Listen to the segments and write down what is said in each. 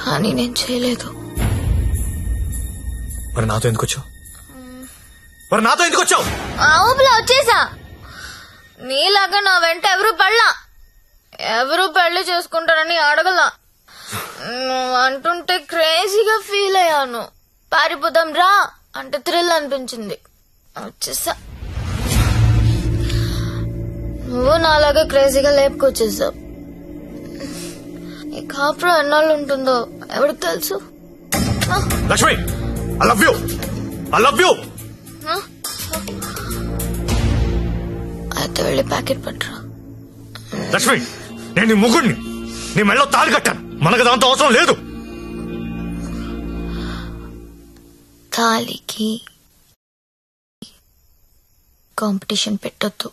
కానీ నేను చేయలేదు. మరి నాతో ఎందుకు వచ్చావు? ఊపిలో వచ్చేసా. నీలాగా నా వెంట ఎవరు పెళ్లి చేసుకుంటారని అడగలా. నువ్వు అంటుంటే క్రేజీగా ఫీల్ అయ్యాను. పారిపోదాం రా అంటే థ్రిల్ అనిపించింది, వచ్చేసా. నువ్వు నాలాగా క్రేజీగా లేపుకొచ్చేసావు. ఈ కాపురం ఎన్నాళ్ళు ఉంటుందో ఎవరికి తెలుసు. Lakshmi, I love you. అయితే వెళ్ళి ప్యాకెట్ పట్టరా. లక్ష్మి, నేను నీ ముగ్గుడిని, నీ మెళ్ళో తాళి కట్టాను. మనకు దాంతో అవసరం లేదు. తాళికి కాంపిటీషన్ పెట్టొద్దు.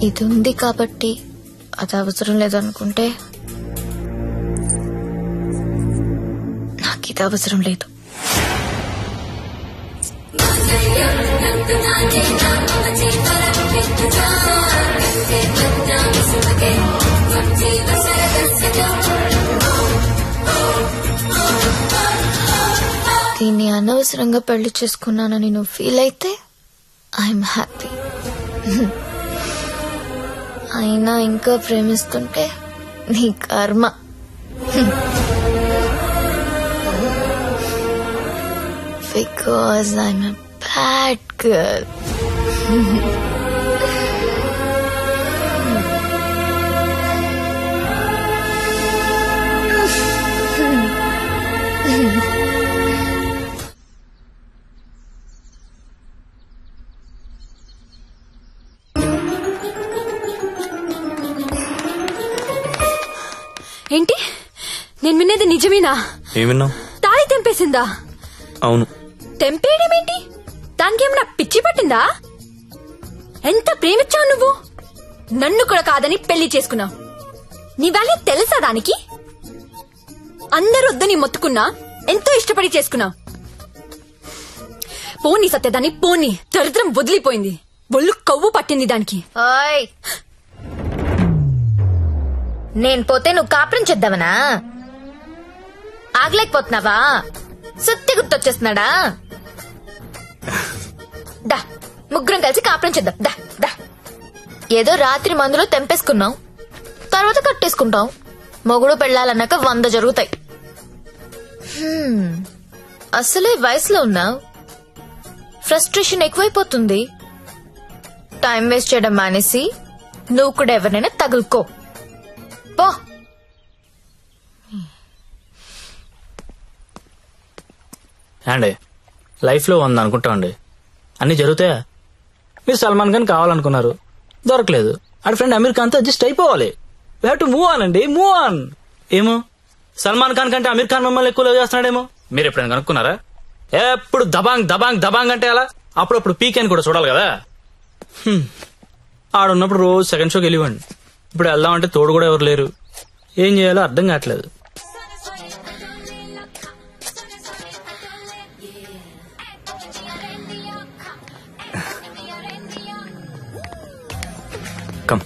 ఇది ఉంది కాబట్టి అది అవసరం లేదనుకుంటే నాకు ఇది అవసరం లేదు. దీన్ని అనవసరంగా పెళ్లి చేసుకున్నానని నువ్వు ఫీల్ అయితే ఐఎమ్ హ్యాపీ. అయినా ఇంకా ప్రేమిస్తుంటే నీ కర్మ. Because I'm a bad girl. ఏంటి? నేను వినేది నిజమేనా? ఏమిన్నావు? తాళి తెంపేసిందా? అవును. తెంపేయడమేంటి? దానికేమన్నా పిచ్చి పట్టిందా? ఎంత ప్రేమించావు నువ్వు? నన్ను కూడా కాదని పెళ్లి చేసుకున్నావు. నీ వాల్యూ తెలుసా దానికి? అందరూ వద్దని మొత్తుకున్నా ఎంతో ఇష్టపడి చేసుకున్నావు. పోనీ సత్యదాన్ని, పోనీ. దరిద్రం వదిలిపోయింది. ఒళ్ళు కొవ్వు పట్టింది దానికి. నేను పోతే నువ్వు కాపురం చేద్దామనా? ఆగలేకపోతున్నావా? సుత్తి గుర్తొచ్చేస్తున్నాడా? దా, ముగ్గురం కలిసి కాపురం చేద్దాం. దా దా. ఏదో రాత్రి మందులో తెంపేసుకున్నాం, తర్వాత కట్టేసుకుంటాం. మొగుడు పెళ్ళాలన్నాక 100 జరుగుతాయి. అసలే వయసులో ఉన్నావు, ఫ్రస్ట్రేషన్ ఎక్కువైపోతుంది. టైం వేస్ట్ చేయడం మానేసి నువ్వు కూడా ఎవరినైనా తగులుకో పో. అండి లైఫ్లో అనుకుంటామండి, అన్ని జరుగుతాయా? మీరు సల్మాన్ ఖాన్ కావాలనుకున్నారు, దొరకలేదు. ఆడ ఫ్రెండ్ అమీర్ ఖాన్ తో అడ్జస్ట్ అయిపోవాలి. We have to move on అండి, మూవ్ ఆన్. ఏమో సల్మాన్ ఖాన్ కంటే అమీర్ ఖాన్ మిమ్మల్ని ఎక్కువ లవ్ చేస్తున్నాడేమో. మీరు ఎప్పుడైనా కనుక్కున్నారా? ఎప్పుడు దబాంగ్ దబాంగ్ దబాంగ్ అంటే అలా అప్పుడప్పుడు పీక్ అని కూడా చూడాలి కదా. ఆడున్నప్పుడు రోజు సెకండ్ షోకి వెళ్ళివ్వండి. ఇప్పుడు వెళ్దామంటే తోడు కూడా ఎవరు లేరు. ఏం చేయాలో అర్థం కావట్లేదు. కమ్.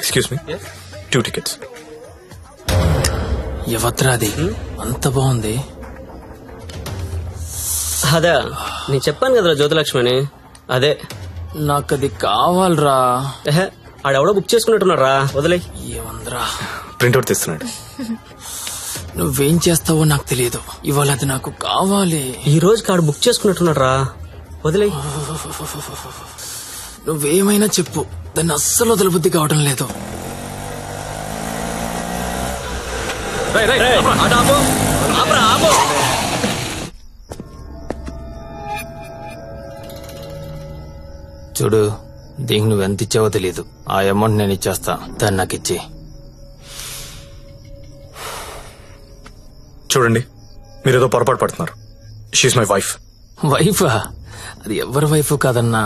Excuse me, 2 tickets. ఎవత్రాది అంత బాగుంది? అదే నేను చెప్పాను కదరా జ్యోతిలక్ష్మి అని. అదే నాకది కావాలరా. ఆడెవడో బుక్ చేసుకున్నట్టున్నాడు రా, వదిలే. ఏమందరా ప్రింట్అవుట్ తీస్తున్నాడు. నువ్వేం చేస్తావో నాకు తెలియదు, ఇవాళ అది నాకు కావాలి. ఈ రోజు కాడు బుక్ చేసుకున్నట్టున్నాడు రా, వదిలే. నువ్వేమైనా చెప్పు, దాన్ని అస్సలు వదలబుద్ధి కావడం లేదు. చూడు, దీనికి నువ్వెంత ఇచ్చావో తెలీదు. ఆ అమౌంట్ నేను ఇచ్చేస్తా, దాన్ని నాకు ఇచ్చి. చూడండి, మీరేదో పొరపాటు పడుతున్నారు. She's my wife. వైఫా? అది ఎవరి వైఫ్ కాదన్నా.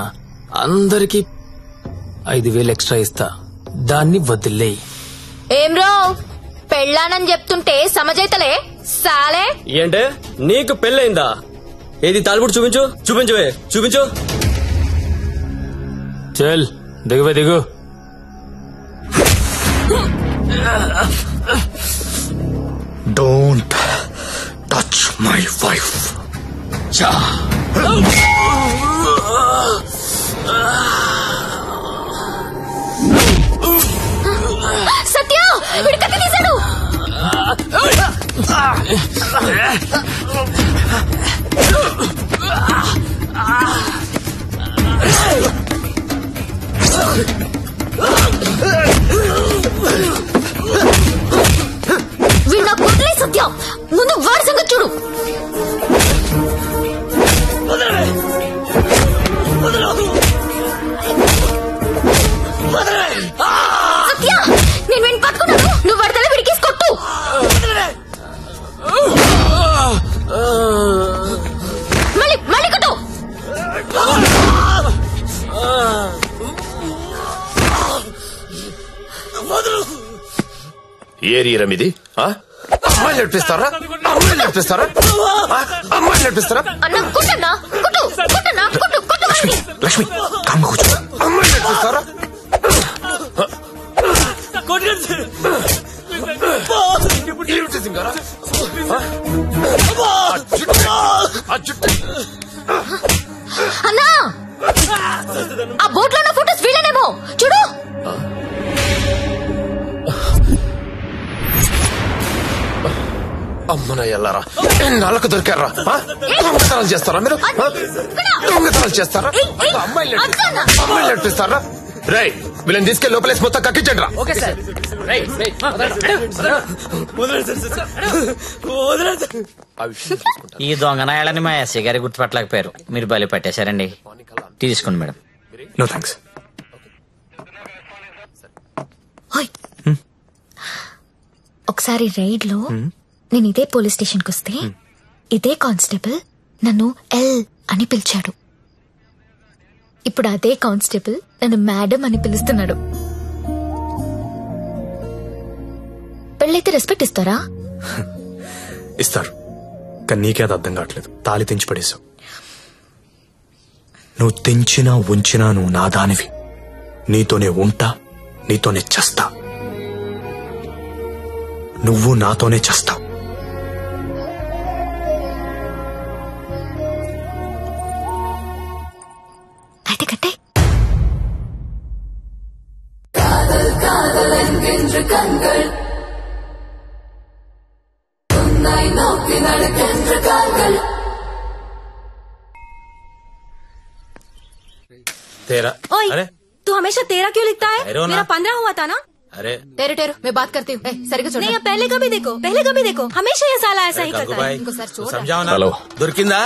అందరికి 5,000 ఎక్స్ట్రా ఇస్తా, దాన్ని వదిలేయి. ఏం రో పెళ్ళానని చెప్తుంటే సమజైతలే సాలే. ఏంటే నీకు పెళ్ళైందా? ఏది తాలిబుట్టు చూపించు చూపించవే చూపించు. చల్ దిగువే దిగు. Don't touch my wife. Satya వీడు కత్తి తీశాడు. వీడు నాకు వదిలే సత్య, ముందు వాడి సంగతి చూడు. సత్య నేను వీడిని పట్టుకున్నాను, నువ్వు వడతల విడికేసి కొట్టు. మళ్ళీ మళ్ళీ కొట్టు. ఏరియా మీది? అమ్మాయిలు నడిపిస్తారా? అమ్మాయిలు నడిపిస్తారా? అమ్మాయిలు నడిపిస్తారా? అన్న కొట్టన్నా, కొట్టు కొట్టన్నా, కొట్టు కొట్టు. లక్ష్మి కామ్గా కూర్చో. అమ్మాయిలు నడిపిస్తారా? అన్నా ఆ బోట్ లో ఉన్న ఫోటోస్ వీళ్ళనేమో చూడు. అమ్మన ఎల్లారా, ఎన్నాళ్ళకు దొరికారా? దొంగతనాలు చేస్తారా మీరు? దొంగతనాలు చేస్తారా? అమ్మాయిలు నడిపిస్తారా? రై వీళ్ళని తీసుకెళ్లి లోపలేసి మొత్తం కక్కించండి రా. ఈ దొంగనాయాలని మా ఎస్ఐ గారి గుర్తుపట్టలేకపోయారు. మీరు బలి పట్టేశారండి. తీసుకోండి మేడం. No thanks. ఒకసారి రైడ్ లో నేను ఇదే పోలీస్ స్టేషన్ కి వస్తే ఇదే కానిస్టేబుల్ నన్ను ఎల్ అని పిలిచాడు. ఇప్పుడు అదే కానిస్టేబుల్ నన్ను మేడం అని పిలుస్తున్నాడు. పెళ్ళైతే రెస్పెక్ట్ ఇస్తారా? ఇస్తారు, కానీ నీకే అది అర్థం కావట్లేదు. తాళి తెంచి పడేశావు. నువ్వు తెంచినా ఉంచినా నువ్వు నా దానివి. నీతోనే ఉంటా, నీతోనే చస్తా. నువ్వు నాతోనే చస్తావు. అయితే కట్టే. तेरा ओए, अरे तू हमेशा तेरा क्यों लिखता है? तेरो ना। मेरा 15 हुआ था ना। अरे टेरू टेरू मैं बात करती हूँ. सरिग्गा नहीं చూడు. अब पहले कभी देखो हमेशा ये साला ऐसा ही करता है. ఇంకోసారి చూడు. समझाओ ना. హలో, దొరికిందా?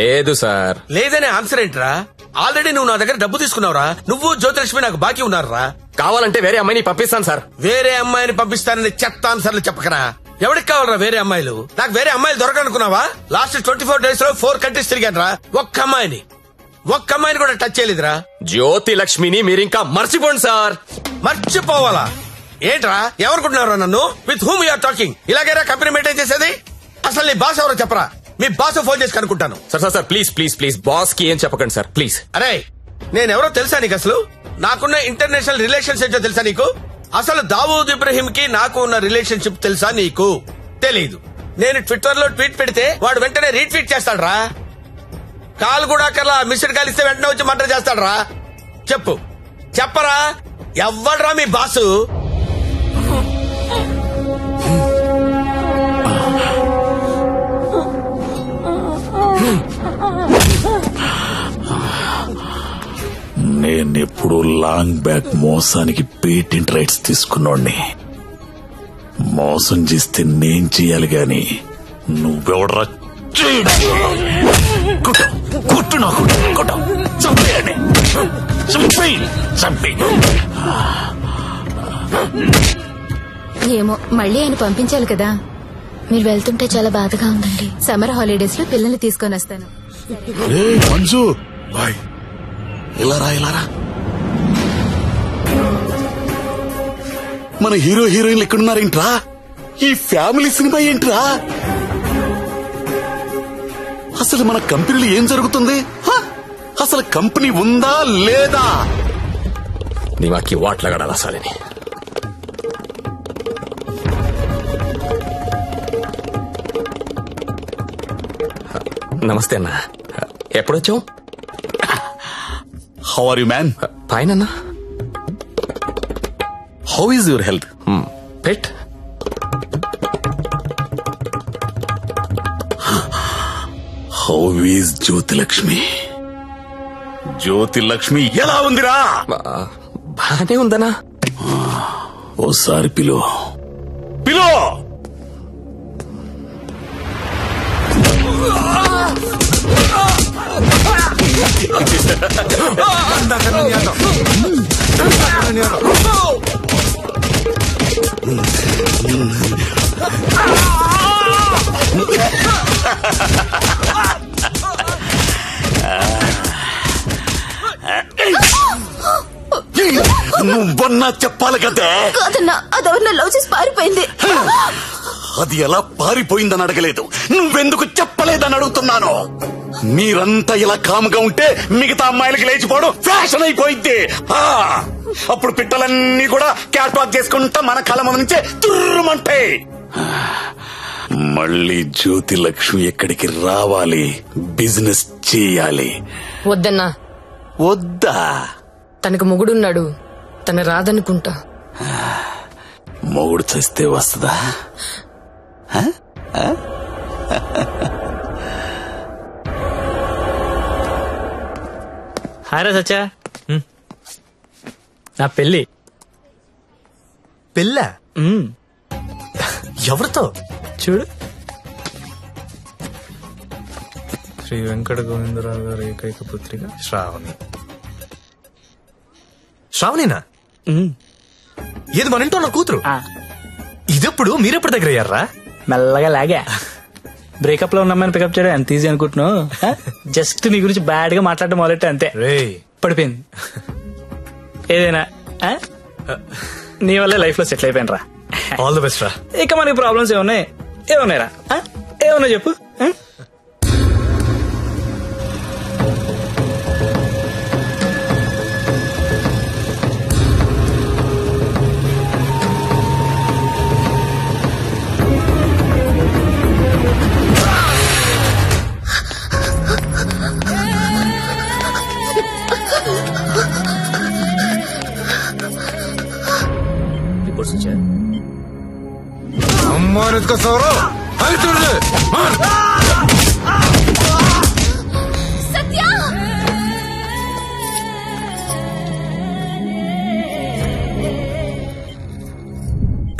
లేదు సార్. లేదనే ఆన్సర్ ఏంట్రా? ఆల్రెడీ నువ్వు నా దగ్గర డబ్బు తీసుకున్నావురా. నువ్వు జ్యోతిలక్ష్మి నాకు బాకీ ఉన్నారా? కావాలంటే వేరే అమ్మాయిని పంపిస్తాను సార్. వేరే అమ్మాయిని పంపిస్తానని చెత్త ఆన్సర్లు చెప్పకరా. ఎవరికి కావాలరా వేరే అమ్మాయిలు? నాకు వేరే అమ్మాయిలు దొరకనుకున్నావా? లాస్ట్ 24 days లో 4 countries తిరిగాను రా. ఒక్క అమ్మాయిని కూడా టచ్ చేయలేదురా. జ్యోతి లక్ష్మిని మీరింకా మర్చిపోండి సార్. మర్చిపోవాలా ఏంట్రా? ఎవరుకుంటున్నారా నన్ను? With whom you're talking? ఇలాగైనా కంపెనీ మెయింటైన్ చేసేది? అసలు నీ బాస్ ఎవరో చెప్పరా. మీ బాస్ ఫోన్ చేసి కనుక్కుంటాను. Sir sir sir please please please boss కి ఏం చెప్పకండి సార్ ప్లీజ్. అరే నేనెవరో తెలుసా నీకు? అసలు నాకున్న ఇంటర్నేషనల్ రిలేషన్స్ ఏంటో తెలుసా నీకు? అసలు దావూద్ ఇబ్రహీం కి నాకు ఉన్న రిలేషన్షిప్ తెలుసా నీకు? తెలీదు. నేను ట్విట్టర్ లో ట్వీట్ పెడితే వాడు వెంటనే రీట్వీట్ చేస్తాడు రా. కాల్ కూడా అక్కర్లా, మిస్డ్ కాల్ ఇస్తే వెంటనే వచ్చి మర్డర్ చేస్తాడు రా. చెప్పరా ఎవ్వడ్రా మీ బాసు? నేనెప్పుడు లాంగ్ బ్యాక్ మోసానికి పేటెంట్ రైట్స్ తీసుకున్నోడ్ని. మోసం చేస్తే నేను చెయ్యాలి గాని నువ్వెవడరా? కొట్టు నాకు కొట్టు, చంపేయండి, చంపేయి. ఏమో మళ్ళీ ఆయన పంపించాలి కదా. మీరు వెళ్తుంటే చాలా బాధగా ఉందండి. సమ్మర్ హాలిడేస్ లో పిల్లల్ని తీసుకొని వస్తాను. మంజు బాయ్, ఇలారా. మన హీరో హీరోయిన్లు ఎక్కడున్నారేంట్రా? ఈ ఫ్యామిలీ సినిమా ఏంట్రా? అసలు మన కంపెనీలో ఏం జరుగుతుంది? అసలు కంపెనీ ఉందా లేదా? దిమాకి వాట్లాగడాలి అసలని. నమస్తే అన్న, ఎప్పుడొచ్చావు? How are you man? Fine అన్న. How is your health? Pet how is Jyothilakshmi? Jyothilakshmi ఎలా ఉందిరా? బానే ఉందనా? ఓసారి పిలో పిలో. నువ్వన్నా చెప్పాలి కదా. కాదన్నా, అదెవరినో లవ్ చేసి పారిపోయింది. అది ఎలా పారిపోయిందని అడగలేదు, నువ్వెందుకు చెప్పలేదని అడుగుతున్నాను. మీరంతా ఇలా కాముగా ఉంటే మిగతా అమ్మాయిలకి లేచిపోవడం ఫ్యాషన్ అయిపోయింది. అప్పుడు పిట్టలన్నీ కూడా క్యాట్ వాక్ చేసుకుంటా మన కళ్ళ ముందు నుంచే తుర్రుమంటాయి. మళ్ళీ జ్యోతిలక్ష్మి ఎక్కడికి రావాలి, బిజినెస్ చేయాలి. వద్దన్నా. వద్దా? తనకు మొగుడున్నాడు, తన రాదనుకుంటా. మొగుడు చస్తే వస్తుందా? హాయ్ సచ్చా, నా పెళ్ళి. పెళ్ళా? ఎవరితో? చూడు, శ్రీ వెంకట గోవిందరావు గారి ఏకైక పుత్రిక శ్రావణి. శ్రావణినా? ఏది మన ఇంట్లో నా కూతురు? ఇదెప్పుడు మీరెప్పుడు దగ్గర అయ్యారా? మెల్లగా లాగా. బ్రేకప్ లో ఉన్నమ్మని పికప్ చేయడం ఎంత ఈజీ అనుకుంటున్నావు? జస్ట్ నీ గురించి బ్యాడ్ గా మాట్లాడడం మొదలెట్టే అంతే, పడిపోయింది. ఏదైనా నీ వల్లే లైఫ్ లో సెటిల్ అయిపోయాను రా. ఆల్ ది బెస్ట్ రా. ఇక మనకి ప్రాబ్లమ్స్ ఏమున్నాయిరా? ఏమన్నా చెప్పు.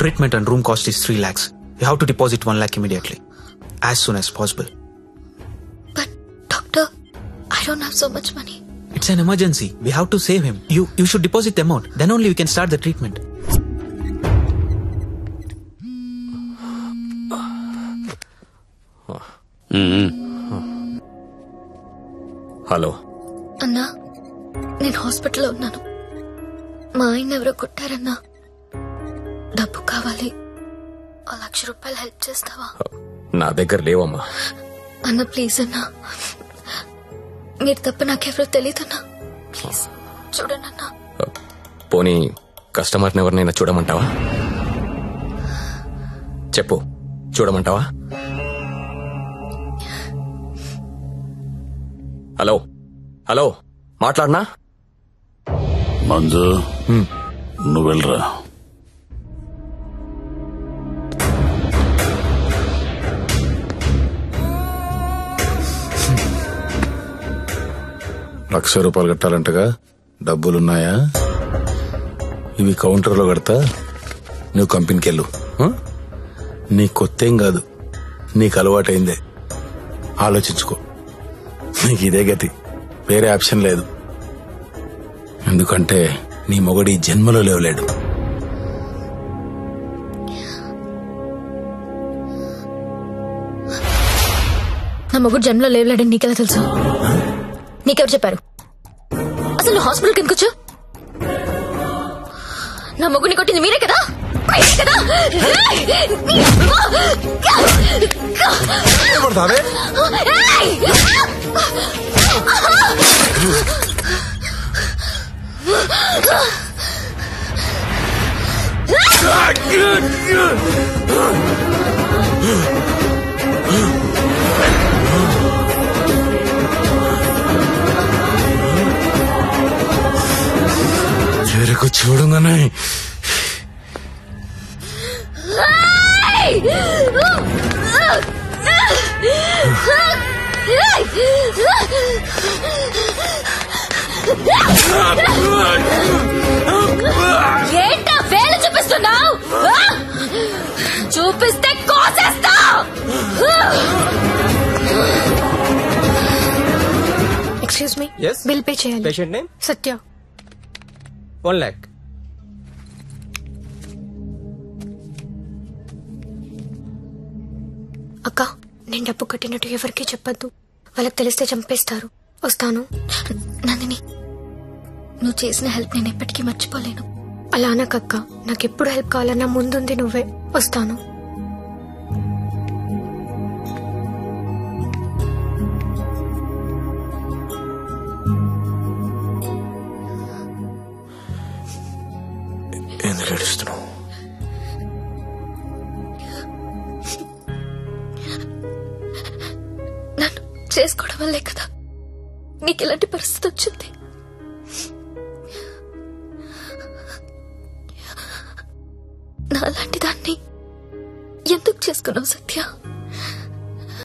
Treatment and room cost is 3 lakhs. You have to deposit 1 lakh immediately, as soon as possible. But doctor, I don't have so much money. It's an emergency. We have to save him. You should deposit the amount. Then only we can start the treatment. Hello అన్నా, నేను హాస్పిటల్లో ఉన్నాను. మా ఆయన ఎవరో కొట్టారన్నా. డబ్బు కావాలి. 1,00,000 రూపాయలు హెల్ప్ చేస్తావా? నా దగ్గర లేవమ్మా. అన్న ప్లీజ్ అన్నా, మీరు తప్ప నాకెవరో తెలీదన్నా. ప్లీజ్ చూడండి అన్నా. పోనీ కస్టమర్ని ఎవరినైనా చూడమంటావా? చెప్పు, చూడమంటావా? హలో హలో, మాట్లాడనా? మంజు, నువ్వు వెళ్ళరా. ₹1,00,000 కట్టాలంటగా, డబ్బులున్నాయా? ఇవి కౌంటర్లో కడతా, నువ్వు కంపెనీకి వెళ్ళు. నీ కొత్తేం కాదు, నీకు అలవాటైందే. ఆలోచించుకో, నీకు ఇదే గతి, వేరే ఆప్షన్ లేదు. ఎందుకంటే నీ మొగడి జన్మలో లేవలేడు. నా మొగుడు జన్మలో లేవలేడని నీకెలా తెలుసు? నీకెవరు చెప్పారు? అసలు హాస్పిటల్కి ఎందుకు వచ్చావు? నా మొగుడిని కొట్టింది మీరే కదా? కొడతావే తెరకు చూడంగానే ఏంటా వేలు చూపిస్తున్నావు? చూపిస్తే కోసేస్తా. Excuse me, Yes? Bill pay చేయాలి. Patient name Satya. 1 lakh. అక్క, నేను డబ్బు కట్టినట్టు ఎవరికీ చెప్పొద్దు. వాళ్ళకి తెలిస్తే చంపేస్తారు. వస్తాను. నందిని, నువ్వు చేసిన హెల్ప్ నేను ఎప్పటికీ మర్చిపోలేను. అలా అనకక్క, నాకెప్పుడు హెల్ప్ కావాలన్నా ముందుంది నువ్వే. వస్తాను. ఎందుకు ఏడుస్తున్నావు? నన్ను చేసుకోవడం వల్లే కదా నీకు ఇలాంటి పరిస్థితి వచ్చింది. నాలాంటి దాన్ని ఎందుకు చేసుకున్నావు సత్య?